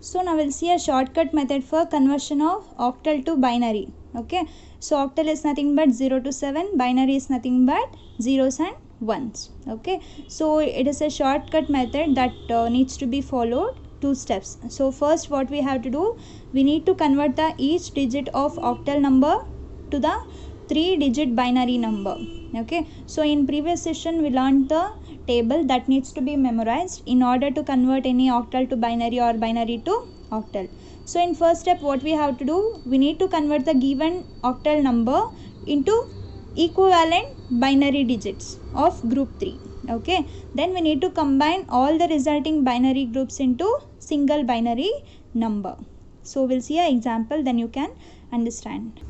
So now we'll see a shortcut method for conversion of octal to binary. Okay, so octal is nothing but 0 to 7, binary is nothing but zeros and ones. Okay, so it is a shortcut method that needs to be followed 2 steps. So first what we have to do, we need to convert the each digit of octal number to the 3-digit binary number. Okay, so in previous session we learned the table that needs to be memorized in order to convert any octal to binary or binary to octal. So in first step what we have to do, we need to convert the given octal number into equivalent binary digits of group 3. Okay, then we need to combine all the resulting binary groups into single binary number. So we'll see an example, then you can understand.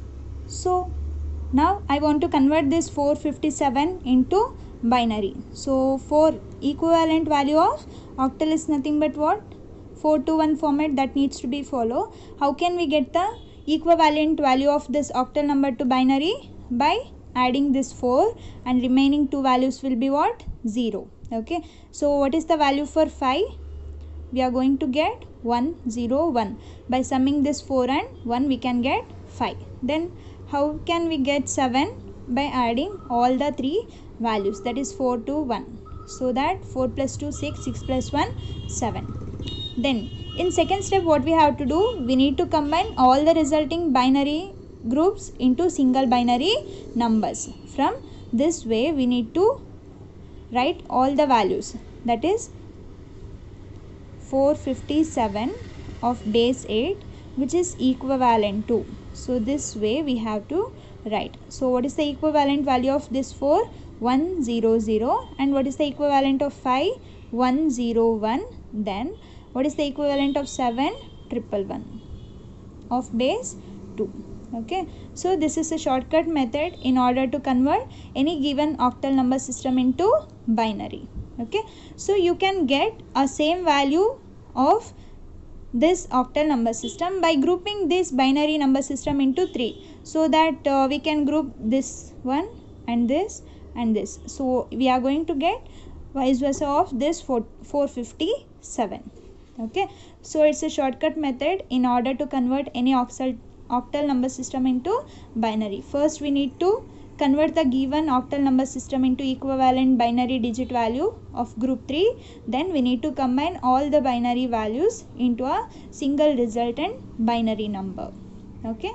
So now I want to convert this 457 into binary. So for equivalent value of octal is nothing but what? 4 to 1 format that needs to be followed. How can we get the equivalent value of this octal number to binary? By adding this 4 and remaining 2 values will be what? 0. Okay, so what is the value for 5? We are going to get 1 0 1. By summing this 4 and 1 we can get 5. Then how can we get 7? By adding all the 3 values, that is 4 to 1. So that 4 plus 2 6, 6 plus 1 7. Then in second step what we have to do, we need to combine all the resulting binary groups into single binary numbers. From this way we need to write all the values, that is 457 of base 8 which is equivalent to. So this way we have to write. So what is the equivalent value of this 4? 100. And what is the equivalent of 5? 101. Then what is the equivalent of 7? 111 of base 2. Okay, so this is a shortcut method in order to convert any given octal number system into binary. Okay, so you can get a same value of this octal number system by grouping this binary number system into 3, so that we can group this one and this and this. So we are going to get vice versa of this 457. Okay, so it's a shortcut method in order to convert any octal number system into binary. First we need to convert the given octal number system into equivalent binary digit value of group 3. Then we need to combine all the binary values into a single resultant binary number. Okay.